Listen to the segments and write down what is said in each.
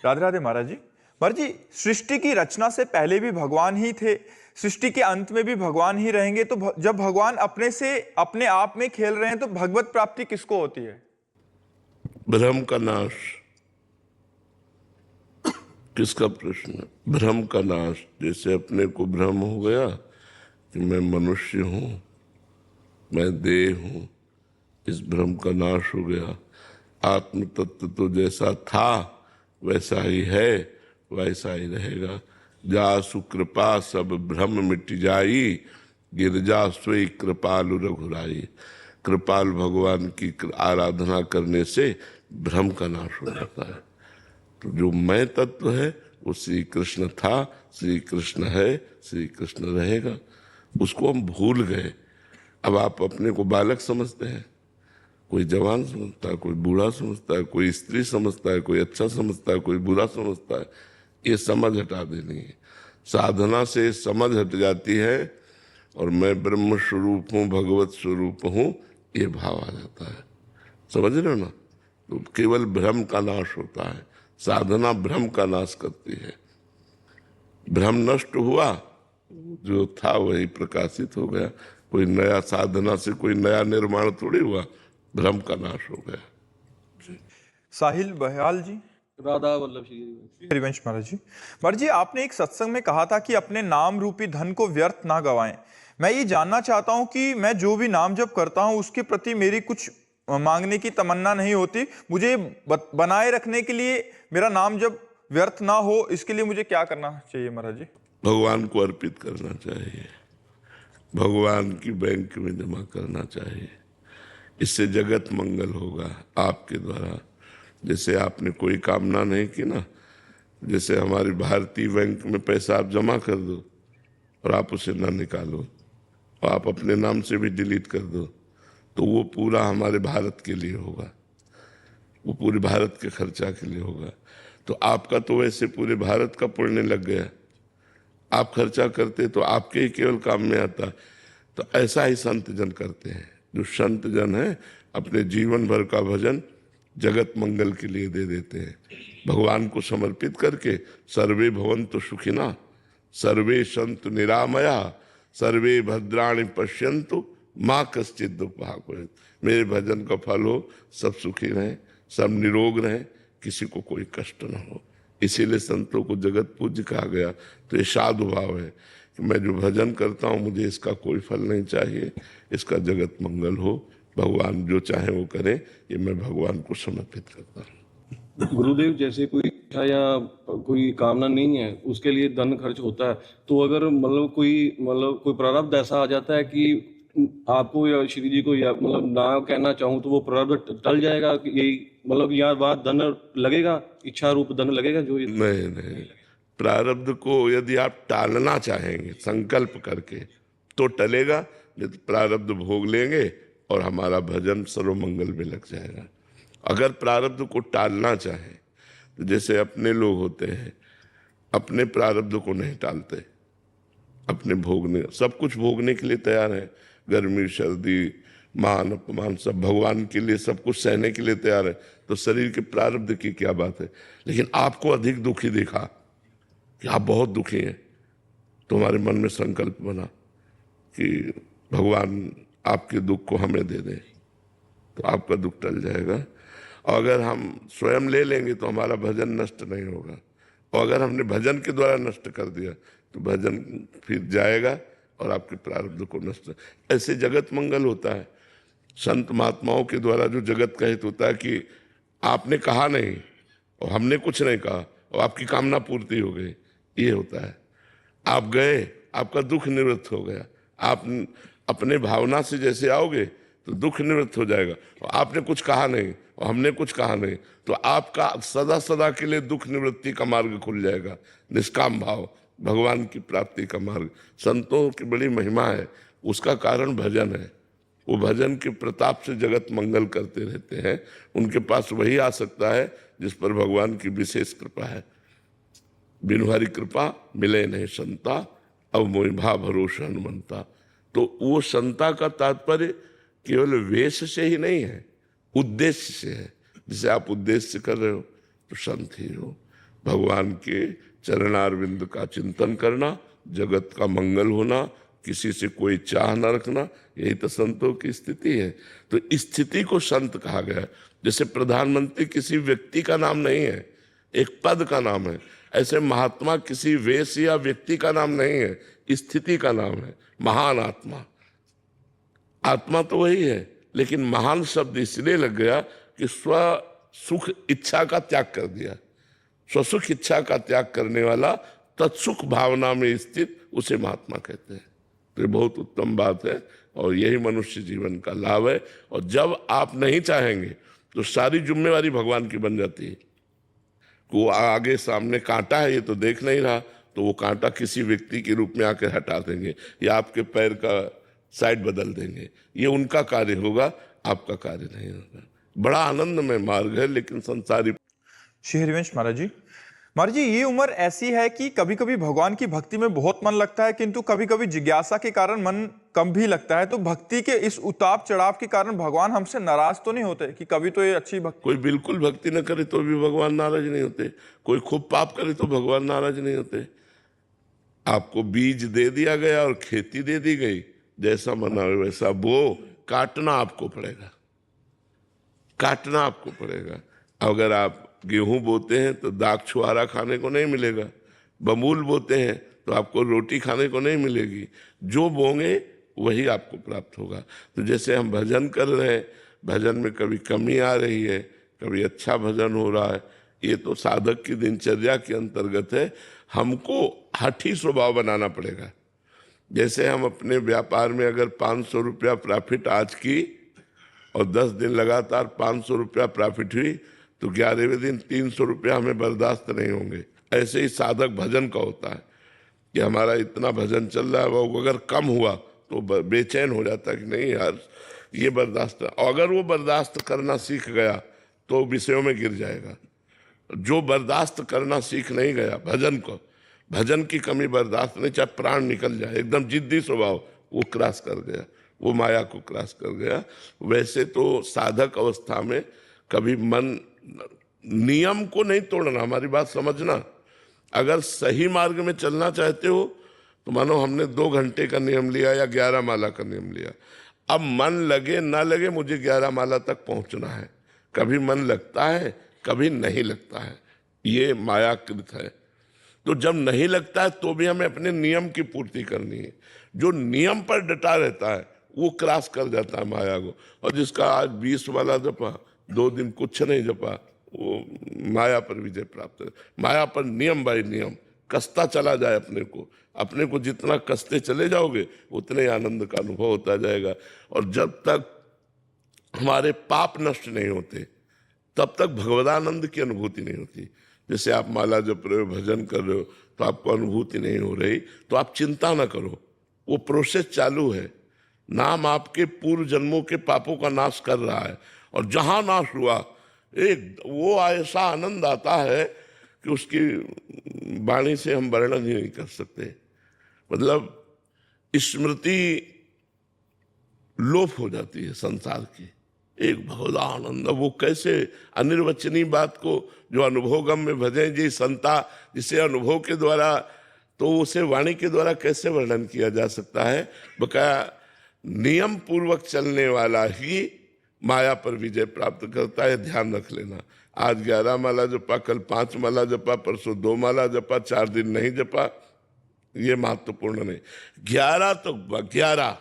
राधे राधे महाराज जी। महाराज जी, सृष्टि की रचना से पहले भी भगवान ही थे, सृष्टि के अंत में भी भगवान ही रहेंगे, तो जब भगवान अपने आप में खेल रहे हैं तो भगवत प्राप्ति किसको होती है? भ्रम का नाश। किसका प्रश्न? भ्रम का नाश। जैसे अपने को भ्रम हो गया कि मैं मनुष्य हूं, मैं देह हूं, इस भ्रम का नाश हो गया। आत्म तत्व तो जैसा था वैसा ही है, वैसा ही रहेगा। जासु कृपा सब भ्रम मिट जाई, गिरजा सोई कृपालु रघुराई। कृपाल भगवान की आराधना करने से भ्रम का नाश हो जाता है। तो जो मैं तत्व है वो श्री कृष्ण था, श्री कृष्ण है, श्री कृष्ण रहेगा। उसको हम भूल गए। अब आप अपने को बालक समझते हैं, कोई जवान समझता है, कोई बूढ़ा समझता है, कोई स्त्री समझता है, कोई अच्छा समझता है, कोई बुरा समझता है। ये समझ हटा देनी है। साधना से समझ हट जाती है और मैं ब्रह्म स्वरूप हूँ, भगवत स्वरूप हूँ, ये भाव आ जाता है। समझ रहे हो ना? तो केवल भ्रम का नाश होता है। साधना भ्रम का नाश करती है। भ्रम नष्ट हुआ, जो था वही प्रकाशित हो गया। कोई नया साधना से कोई नया निर्माण थोड़ी हुआ, भ्रम का नाश हो गया। साहिल बहयाल जी। राधा वल्लभ श्री हरिवंश महाराज जी। महाराज जी, आपने एक सत्संग में कहा था कि अपने नाम रूपी धन को व्यर्थ ना गवाएं। मैं ये जानना चाहता हूं कि मैं जो भी नाम जप करता हूं उसके प्रति मेरी कुछ मांगने की तमन्ना नहीं होती। मुझे बनाए रखने के लिए मेरा नाम जब व्यर्थ ना हो, इसके लिए मुझे क्या करना चाहिए महाराज जी? भगवान को अर्पित करना चाहिए, भगवान की बैंक में जमा करना चाहिए। इससे जगत मंगल होगा आपके द्वारा। जैसे आपने कोई कामना नहीं की ना, जैसे हमारी भारतीय बैंक में पैसा आप जमा कर दो और आप उसे ना निकालो और आप अपने नाम से भी डिलीट कर दो, तो वो पूरा हमारे भारत के लिए होगा, वो पूरे भारत के खर्चा के लिए होगा। तो आपका तो वैसे पूरे भारत का पुण्य लग गया। आप खर्चा करते तो आपके ही केवल काम में आता। तो ऐसा ही संत जन करते हैं। जो संत जन है अपने जीवन भर का भजन जगत मंगल के लिए दे देते हैं। भगवान को समर्पित करके सर्वे भवन्तु सुखिना, सर्वे सन्तु निरामया, सर्वे भद्राणि पश्यन्तु माँ कश्चित् दुःखभाग् भवेत्। मेरे भजन का फल हो, सब सुखी रहें, सब निरोग रहें, किसी को कोई कष्ट न हो। इसीलिए संतों को जगत पूज्य कहा गया। तो ये साधु भाव है कि मैं जो भजन करता हूँ मुझे इसका कोई फल नहीं चाहिए, इसका जगत मंगल हो, भगवान जो चाहे वो करें, ये मैं भगवान को समर्पित करता हूँ। गुरुदेव, जैसे कोई इच्छा या कोई कामना नहीं है, उसके लिए धन खर्च होता है, तो अगर कोई प्रारब्ध ऐसा आ जाता है कि आपको या श्री जी को या ना कहना चाहूँ, तो वो प्रारब्ध टल जाएगा कि यही यहाँ बात धन लगेगा, इच्छा रूप धन लगेगा जो नहीं, प्रारब्ध को यदि आप टालना चाहेंगे संकल्प करके तो टलेगा, नहीं तो प्रारब्ध भोग लेंगे और हमारा भजन सर्वमंगल में लग जाएगा। अगर प्रारब्ध को टालना चाहें तो जैसे अपने लोग होते हैं, अपने प्रारब्ध को नहीं टालते, अपने भोगने सब कुछ भोगने के लिए तैयार है। गर्मी सर्दी मान अपमान सब भगवान के लिए सब कुछ सहने के लिए तैयार है। तो शरीर के प्रारब्ध की क्या बात है। लेकिन आपको अधिक दुखी देखा कि आप बहुत दुखी हैं, तो हमारे मन में संकल्प बना कि भगवान आपके दुख को हमें दे दें, तो आपका दुख टल जाएगा। और अगर हम स्वयं ले लेंगे तो हमारा भजन नष्ट नहीं होगा। और अगर हमने भजन के द्वारा नष्ट कर दिया तो भजन फिर जाएगा और आपके प्रारब्ध को नष्ट। ऐसे जगत मंगल होता है। संत महात्माओं के द्वारा जो जगत का हित होता है कि आपने कहा नहीं और हमने कुछ नहीं कहा और आपकी कामना पूर्ति हो गई, ये होता है। आप गए, आपका दुख निवृत्त हो गया। आप अपने भावना से जैसे आओगे तो दुख निवृत्त हो जाएगा। और आपने कुछ कहा नहीं और हमने कुछ कहा नहीं, तो आपका सदा सदा के लिए दुख निवृत्ति का मार्ग खुल जाएगा। निष्काम भाव, भगवान की प्राप्ति का मार्ग। संतों की बड़ी महिमा है, उसका कारण भजन है। वो भजन के प्रताप से जगत मंगल करते रहते हैं। उनके पास वही आ सकता है जिस पर भगवान की विशेष कृपा है। बिनु हरि कृपा मिले नहीं संता, अब मोहि भा भरोसा हनुमंता। तो वो संता का तात्पर्य केवल वेश से ही नहीं है, उद्देश्य से है। जिसे आप उद्देश्य से कर रहे हो तो संत ही हो। भगवान के चरणारविंद का चिंतन करना, जगत का मंगल होना, किसी से कोई चाह न रखना, यही तो संतों की स्थिति है। तो इस स्थिति को संत कहा गया। जैसे प्रधानमंत्री किसी व्यक्ति का नाम नहीं है, एक पद का नाम है, ऐसे महात्मा किसी वेश या व्यक्ति का नाम नहीं है, स्थिति का नाम है। महान आत्मा, आत्मा तो वही है, लेकिन महान शब्द इसलिए लग गया कि स्व सुख इच्छा का त्याग कर दिया। स्वसुख इच्छा का त्याग करने वाला, तत्सुख भावना में स्थित, उसे महात्मा कहते हैं। तो ये बहुत उत्तम बात है और यही मनुष्य जीवन का लाभ है। और जब आप नहीं चाहेंगे तो सारी जिम्मेवारी भगवान की बन जाती है। वो आगे सामने कांटा है, ये तो देख नहीं रहा, तो वो कांटा किसी व्यक्ति के रूप में आकर हटा देंगे या आपके पैर का साइड बदल देंगे। ये उनका कार्य होगा, आपका कार्य नहीं होगा। बड़ा आनंदमय मार्ग है, लेकिन संसारी। श्री हरिवंश महाराज जी, महाराज जी, ये उम्र ऐसी है कि कभी कभी भगवान की भक्ति में बहुत मन लगता है, किंतु कभी कभी जिज्ञासा के कारण मन कम भी लगता है। तो भक्ति के इस उतार चढ़ाव के कारण भगवान हमसे नाराज तो नहीं होते कि कभी तो ये अच्छी भक्ति। कोई बिल्कुल भक्ति न करे तो भी भगवान नाराज नहीं होते, कोई खूब पाप करे तो भगवान नाराज नहीं होते। आपको बीज दे दिया गया और खेती दे दी गई, जैसा मना वैसा बो, काटना आपको पड़ेगा, काटना आपको पड़ेगा। अगर आप गेहूं बोते हैं तो दाग छुआरा खाने को नहीं मिलेगा, बमूल बोते हैं तो आपको रोटी खाने को नहीं मिलेगी। जो बोंगे वही आपको प्राप्त होगा। तो जैसे हम भजन कर रहे हैं, भजन में कभी कमी आ रही है, कभी अच्छा भजन हो रहा है, ये तो साधक की दिनचर्या के अंतर्गत है। हमको हठी स्वभाव बनाना पड़ेगा। जैसे हम अपने व्यापार में अगर 500 रुपया प्रॉफिट आज की और 10 दिन लगातार 500 रुपया प्रॉफिट हुई, तो 11वें दिन 300 रुपया हमें बर्दाश्त नहीं होंगे। ऐसे ही साधक भजन का होता है कि हमारा इतना भजन चल रहा है, वो अगर कम हुआ तो बेचैन हो जाता है कि नहीं यार ये बर्दाश्त। अगर वो बर्दाश्त करना सीख गया तो विषयों में गिर जाएगा। जो बर्दाश्त करना सीख नहीं गया भजन को, भजन की कमी बर्दाश्त नहीं, चाहे प्राण निकल जाए, एकदम जिद्दी स्वभाव, वो क्रॉस कर गया, वो माया को क्रॉस कर गया। वैसे तो साधक अवस्था में कभी मन, नियम को नहीं तोड़ना, हमारी बात समझना। अगर सही मार्ग में चलना चाहते हो तो मानो हमने 2 घंटे का नियम लिया या 11 माला का नियम लिया। अब मन लगे ना लगे मुझे 11 माला तक पहुंचना है। कभी मन लगता है, कभी नहीं लगता है, ये मायाकृत है। तो जब नहीं लगता है तो भी हमें अपने नियम की पूर्ति करनी है। जो नियम पर डटा रहता है वो क्रॉस कर जाता है माया को। और जिसका आज 20 वाला जपा, 2 दिन कुछ नहीं जपा, वो माया पर विजय प्राप्त है। माया पर नियम बाय नियम कसता चला जाए अपने को जितना कसते चले जाओगे उतने आनंद का अनुभव होता जाएगा। और जब तक हमारे पाप नष्ट नहीं होते तब तक भगवदानंद की अनुभूति नहीं होती। जैसे आप माला जप रहे हो, भजन कर रहे हो, तो आपको अनुभूति नहीं हो रही, तो आप चिंता ना करो, वो प्रोसेस चालू है। नाम आपके पूर्व जन्मों के पापों का नाश कर रहा है। और जहां नाश हुआ, एक वो ऐसा आनंद आता है कि उसकी वाणी से हम वर्णन ही नहीं कर सकते। मतलब स्मृति लोप हो जाती है संसार की, एक बहुत आनंद। वो कैसे अनिर्वचनीय बात को जो अनुभवगम में भजें जी संता, जिसे अनुभव के द्वारा, तो उसे वाणी के द्वारा कैसे वर्णन किया जा सकता है। बकाया नियम पूर्वक चलने वाला ही माया पर विजय प्राप्त करता है, ध्यान रख लेना। आज 11 माला जपा, कल 5 माला जपा, परसों 2 माला जपा, 4 दिन नहीं जपा, ये महत्वपूर्ण नहीं। 11 तो 11,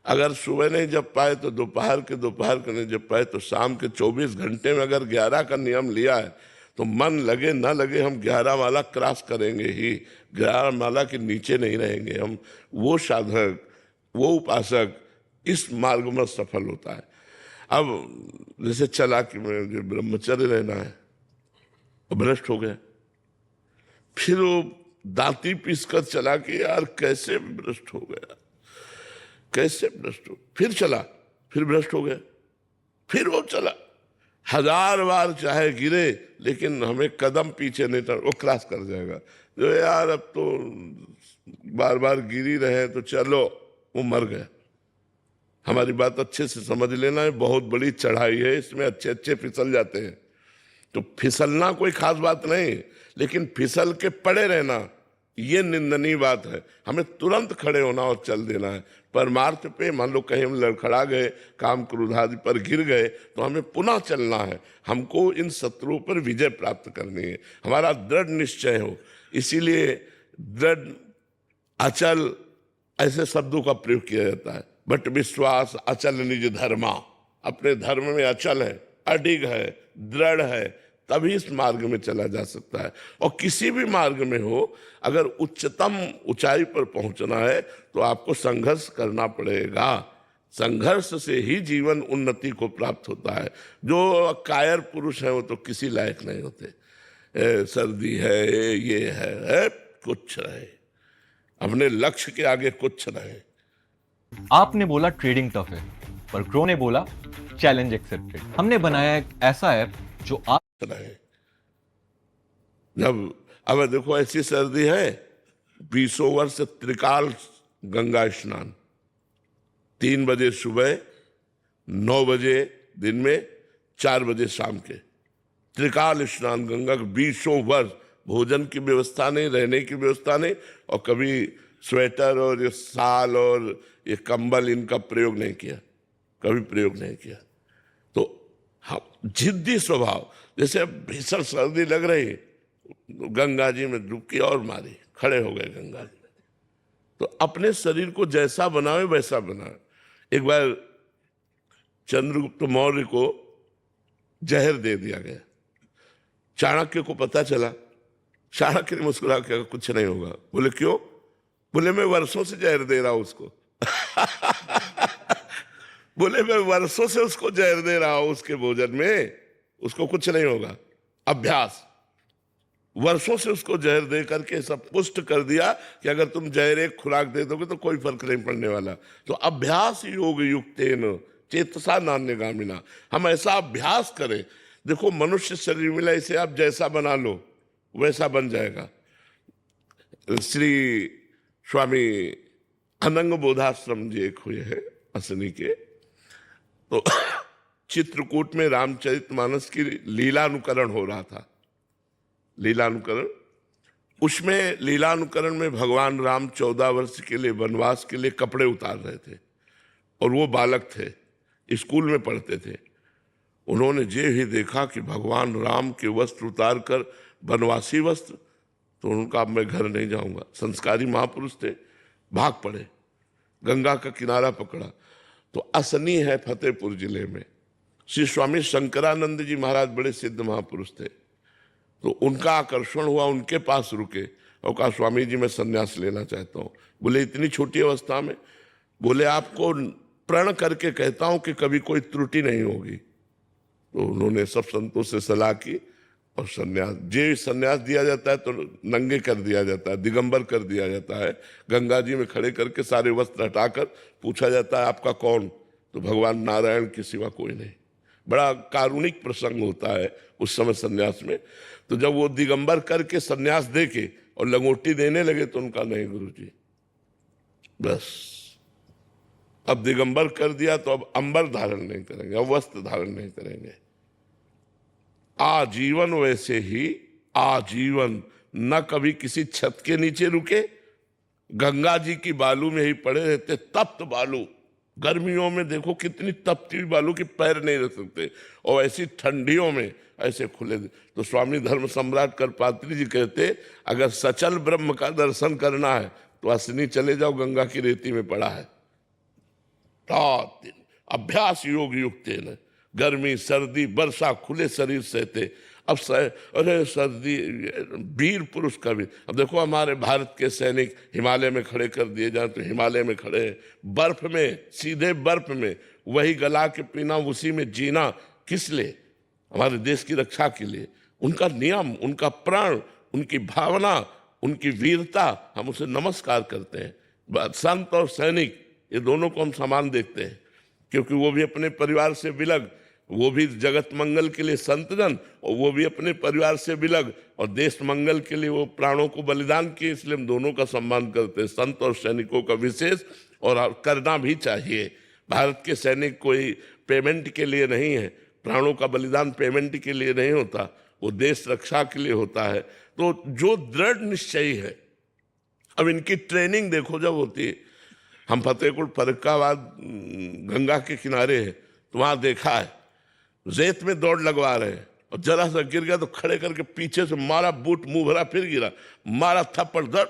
अगर सुबह नहीं जप पाए तो दोपहर के नहीं जप पाए तो शाम के 24 घंटे में अगर 11 का नियम लिया है तो मन लगे ना लगे हम 11 माला क्रॉस करेंगे ही, 11 माला के नीचे नहीं रहेंगे हम। वो साधक, वो उपासक इस मार्ग में सफल होता है। अब जैसे चला कि मैं जो ब्रह्मचर्य रहना है, भ्रष्ट हो गया, फिर वो दांती पीसकर चला कि यार कैसे भ्रष्ट हो गया, कैसे भ्रष्ट हो, फिर चला, फिर भ्रष्ट हो गया, फिर वो चला, 1000 बार चाहे गिरे लेकिन हमें कदम पीछे नहीं था, वो क्रॉस कर जाएगा। जो यार अब तो बार बार गिरी रहे तो चलो, वो मर गया। हमारी बात अच्छे से समझ लेना है, बहुत बड़ी चढ़ाई है, इसमें अच्छे अच्छे फिसल जाते हैं। तो फिसलना कोई खास बात नहीं, लेकिन फिसल के पड़े रहना ये निंदनीय बात है। हमें तुरंत खड़े होना और चल देना है। परमार्थ पे मान लो कहीं हम लड़खड़ा गए, काम क्रोध आदि पर गिर गए, तो हमें पुनः चलना है। हमको इन शत्रुओं पर विजय प्राप्त करनी है, हमारा दृढ़ निश्चय हो। इसीलिए दृढ़, अचल ऐसे शब्दों का प्रयोग किया जाता है। बट विश्वास अचल निज धर्मा, अपने धर्म में अचल है, अडिग है, दृढ़ है, तभी इस मार्ग में चला जा सकता है। और किसी भी मार्ग में हो, अगर उच्चतम ऊंचाई पर पहुंचना है तो आपको संघर्ष करना पड़ेगा। संघर्ष से ही जीवन उन्नति को प्राप्त होता है। जो कायर पुरुष है वो तो किसी लायक नहीं होते। सर्दी है, ये है, कुछ रहे, अपने लक्ष्य के आगे कुछ रहे। आपने बोला ट्रेडिंग टफ है, पर क्रो ने बोला चैलेंज एक्सेप्टेड। हमने बनाया एक ऐसा ऐप जो आप रहे। जब अब देखो ऐसी सर्दी है, 20 वर्ष त्रिकाल गंगा स्नान, 3 बजे सुबह, 9 बजे दिन में, 4 बजे शाम के, त्रिकाल स्नान गंगा के 20 वर्ष। भोजन की व्यवस्था नहीं, रहने की व्यवस्था नहीं, और कभी स्वेटर और ये शाल और ये कंबल इनका प्रयोग नहीं किया, कभी प्रयोग नहीं किया। तो हाँ, जिद्दी स्वभाव। जैसे अब भीषण सर्दी लग रही, गंगा जी में डुबकी और मारी, खड़े हो गए गंगा जी में। तो अपने शरीर को जैसा बनावे वैसा बनावे। एक बार चंद्रगुप्त मौर्य को जहर दे दिया गया। चाणक्य को पता चला। चाणक्य ने मुस्कुरा के कुछ नहीं होगा। बोले क्यों? बोले मैं वर्षों से जहर दे रहा हूं उसको। बोले मैं वर्षों से उसको जहर दे रहा हूं उसके भोजन में, उसको कुछ नहीं होगा। अभ्यास, वर्षों से उसको जहर दे करके सब पुष्ट कर दिया कि अगर तुम जहर एक खुराक दे दोगे तो कोई फर्क नहीं पड़ने वाला। तो अभ्यास योग युक्तेन चेतसा नान्यगामिना, हम ऐसा अभ्यास करें। देखो मनुष्य शरीर मिला, इसे आप जैसा बना लो वैसा बन जाएगा। श्री स्वामी अनंग बोधाश्रम जी एक हुए हैं असनी के, तो चित्रकूट में रामचरितमानस की लीलानुकरण हो रहा था। लीलानुकरण, उसमें लीलानुकरण में भगवान राम 14 वर्ष के लिए वनवास के लिए कपड़े उतार रहे थे, और वो बालक थे, स्कूल में पढ़ते थे। उन्होंने जे ही देखा कि भगवान राम के वस्त्र उतार कर वनवासी वस्त्र, तो उनका अब मैं घर नहीं जाऊंगा। संस्कारी महापुरुष थे, भाग पड़े, गंगा का किनारा पकड़ा। तो असनी है फतेहपुर जिले में, श्री स्वामी शंकरानंद जी महाराज बड़े सिद्ध महापुरुष थे। तो उनका आकर्षण हुआ, उनके पास रुके और कहा स्वामी जी मैं संन्यास लेना चाहता हूँ। बोले इतनी छोटी अवस्था में? बोले आपको प्रण करके कहता हूँ कि कभी कोई त्रुटि नहीं होगी। तो उन्होंने सब संतों से सलाह की और संन्यास, जे संन्यास दिया जाता है तो नंगे कर दिया जाता है, दिगंबर कर दिया जाता है। गंगा जी में खड़े करके सारे वस्त्र हटाकर पूछा जाता है आपका कौन? तो भगवान नारायण के सिवा कोई नहीं। बड़ा कारुणिक प्रसंग होता है उस समय संन्यास में। तो जब वो दिगंबर करके संन्यास दे के और लंगोटी देने लगे तो उनका नहीं गुरुजी, बस अब दिगंबर कर दिया तो अब अंबर धारण नहीं करेंगे, अब वस्त्र धारण नहीं करेंगे। आजीवन वैसे ही आजीवन, न कभी किसी छत के नीचे रुके, गंगा जी की बालू में ही पड़े रहते। तप्त बालू, गर्मियों में देखो कितनी तपती हुई बालू की पैर नहीं रख सकते, और ऐसी ठंडियों में ऐसे खुले। तो स्वामी धर्म सम्राट करपात्री जी कहते अगर सचल ब्रह्म का दर्शन करना है तो असनी चले जाओ, गंगा की रेती में पड़ा है। रात दिन अभ्यास योग युक्त न, गर्मी सर्दी वर्षा खुले शरीर सहते। अब अरे सर्दी, वीर पुरुष का भी। अब देखो हमारे भारत के सैनिक हिमालय में खड़े कर दिए जाए तो हिमालय में खड़े हैं, बर्फ में, सीधे बर्फ में, वही गला के पीना, उसी में जीना, किस लिए? हमारे देश की रक्षा के लिए। उनका नियम, उनका प्राण, उनकी भावना, उनकी वीरता, हम उसे नमस्कार करते हैं। संत और सैनिक ये दोनों को हम समान देखते हैं, क्योंकि वो भी अपने परिवार से विलग, वो भी जगत मंगल के लिए संतजन, और वो भी अपने परिवार से विलग और देश मंगल के लिए वो प्राणों को बलिदान किए। इसलिए हम दोनों का सम्मान करते हैं, संत और सैनिकों का विशेष, और करना भी चाहिए। भारत के सैनिक कोई पेमेंट के लिए नहीं है, प्राणों का बलिदान पेमेंट के लिए नहीं होता, वो देश रक्षा के लिए होता है। तो जो दृढ़ निश्चयी है, अब इनकी ट्रेनिंग देखो जब होती है, हम फतेहपुर फर्रुखाबाद गंगा के किनारे हैं, तो वहां देखा है रेत में दौड़ लगवा रहे हैं और जरा सा गिर गया तो खड़े करके पीछे से मारा, बूट मुंह भरा, फिर गिरा, मारा थप्पड़ दर्द,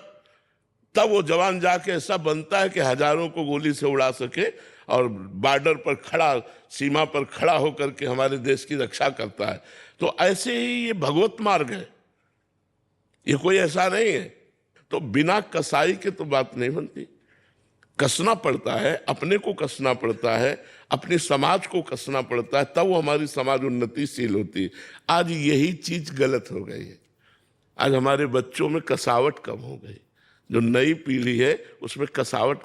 तब वो जवान जाके ऐसा बनता है कि हजारों को गोली से उड़ा सके और बॉर्डर पर खड़ा, सीमा पर खड़ा होकर के हमारे देश की रक्षा करता है। तो ऐसे ही ये भगवत मार्ग है, ये कोई ऐसा नहीं है। तो बिना कसाई के तो बात नहीं बनती, कसना पड़ता है, अपने को कसना पड़ता है, अपने समाज को कसना पड़ता है, तब वो हमारी समाज उन्नतिशील होती है। आज यही चीज गलत हो गई है, आज हमारे बच्चों में कसावट कम हो गई। जो नई पीढ़ी है उसमें कसावट,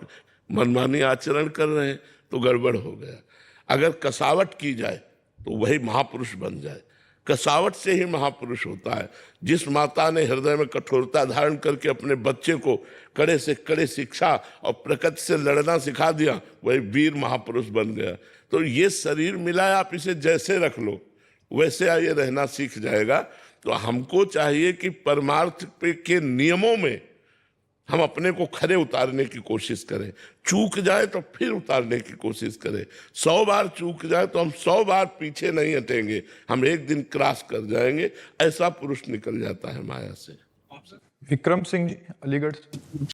मनमानी आचरण कर रहे हैं तो गड़बड़ हो गया। अगर कसावट की जाए तो वही महापुरुष बन जाए, कसावट से ही महापुरुष होता है। जिस माता ने हृदय में कठोरता धारण करके अपने बच्चे को कड़े से कड़े शिक्षा और प्रकृति से लड़ना सिखा दिया, वही वीर महापुरुष बन गया। तो ये शरीर मिला है, आप इसे जैसे रख लो वैसे ये रहना सीख जाएगा। तो हमको चाहिए कि परमार्थ के नियमों में हम अपने को खरे उतारने की कोशिश करें। चूक जाए तो फिर उतारने की कोशिश करें। 100 बार चूक जाए तो हम 100 बार पीछे नहीं हटेंगे, हम एक दिन क्रॉस कर जाएंगे। ऐसा पुरुष निकल जाता है माया से। विक्रम सिंह जी, अलीगढ़ से।